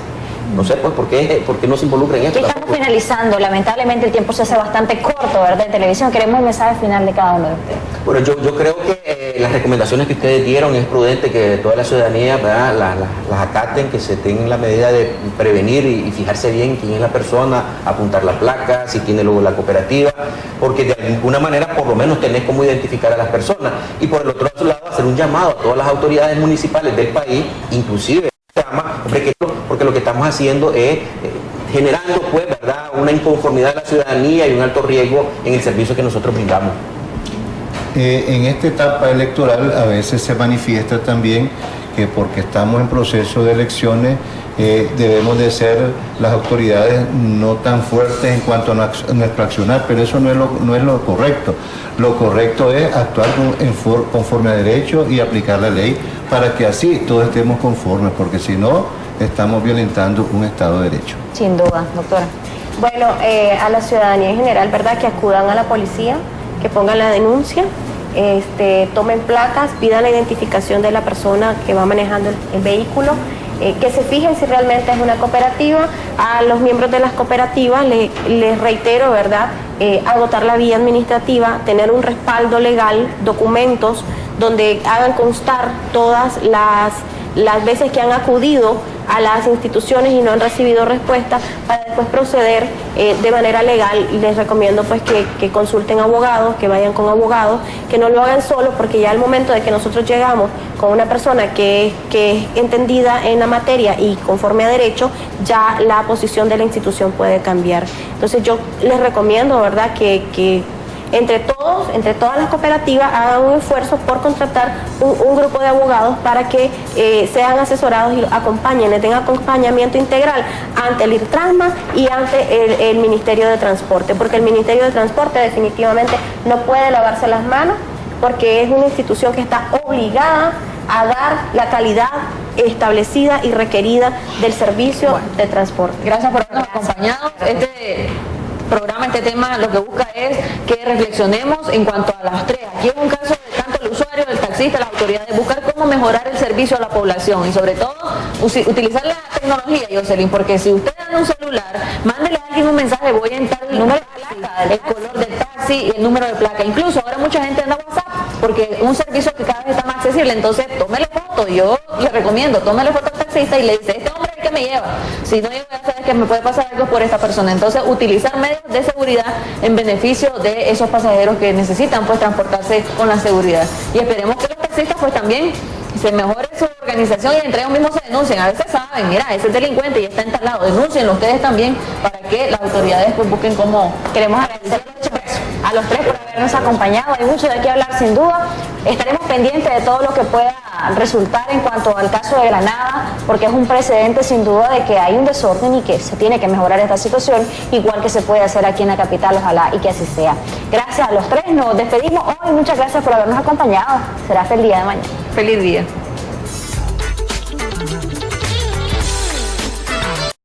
No sé, pues, ¿por qué no se involucra en esto? Estamos finalizando. Lamentablemente el tiempo se hace bastante corto, ¿verdad? En televisión queremos un mensaje final de cada uno de ustedes. Bueno, yo creo que las recomendaciones que ustedes dieron es prudente que toda la ciudadanía, ¿verdad?, las acaten, que se tengan la medida de prevenir y fijarse bien quién es la persona, apuntar la placa, si tiene luego la cooperativa, porque de alguna manera por lo menos tenés cómo identificar a las personas. Y por el otro lado, hacer un llamado a todas las autoridades municipales del país, inclusive porque lo que estamos haciendo es generando, pues, ¿verdad?, una inconformidad de la ciudadanía y un alto riesgo en el servicio que nosotros brindamos. En esta etapa electoral a veces se manifiesta también que porque estamos en proceso de elecciones debemos de ser las autoridades no tan fuertes en cuanto a nuestro accionar, pero eso no es lo correcto. Lo correcto es actuar conforme a derecho y aplicar la ley para que así todos estemos conformes, porque si no estamos violentando un Estado de Derecho. Sin duda, doctora. Bueno, a la ciudadanía en general, ¿verdad?, que acudan a la policía, que pongan la denuncia, tomen placas, pidan la identificación de la persona que va manejando el vehículo, que se fijen si realmente es una cooperativa. A los miembros de las cooperativas les reitero, ¿verdad?, agotar la vía administrativa, tener un respaldo legal, documentos donde hagan constar todas las veces que han acudido a las instituciones y no han recibido respuesta, para después proceder de manera legal. Les recomiendo, pues, que consulten abogados, que vayan con abogados, que no lo hagan solos, porque ya al momento de que nosotros llegamos con una persona que es entendida en la materia y conforme a derecho, ya la posición de la institución puede cambiar. Entonces yo les recomiendo, ¿verdad?, que entre todas las cooperativas hagan un esfuerzo por contratar un grupo de abogados para que sean asesorados y acompañen, les den acompañamiento integral ante el IRTRASMA y ante el Ministerio de Transporte, porque el Ministerio de Transporte definitivamente no puede lavarse las manos, porque es una institución que está obligada a dar la calidad establecida y requerida del servicio de transporte. Gracias por habernos acompañado. Este programa, este tema, lo que busca es que reflexionemos en cuanto a las tres. Aquí es un caso de tanto el usuario, el taxista, las autoridades, buscar cómo mejorar el servicio a la población y sobre todo utilizar la tecnología, Jocelyn, porque si usted anda un celular, mándele a alguien un mensaje, voy a entrar el número de placa, el color del taxi y el número de placa. Incluso ahora mucha gente anda WhatsApp, porque es un servicio que cada vez está más accesible. Entonces tómele foto, yo le recomiendo, tómele foto al taxista y le dice, este hombre es el que me lleva, si no, yo voy a saber que me puede pasar algo por esta persona. Entonces utilizar medios de seguridad en beneficio de esos pasajeros que necesitan, pues, transportarse con la seguridad. Y esperemos que los taxistas, pues, también se mejore su organización y entre ellos mismos se denuncien. A veces saben, mira, ese es delincuente y está instalado, denúncienlo ustedes también para que las autoridades, pues, busquen cómo. Queremos agradecer a los tres por habernos acompañado. Hay mucho de qué hablar, sin duda. Estaremos pendientes de todo lo que pueda resultar en cuanto al caso de Granada, porque es un precedente sin duda de que hay un desorden y que se tiene que mejorar esta situación, igual que se puede hacer aquí en la capital. Ojalá y que así sea. Gracias a los tres, nos despedimos hoy. Muchas gracias por habernos acompañado. Será hasta el día de mañana. Feliz día.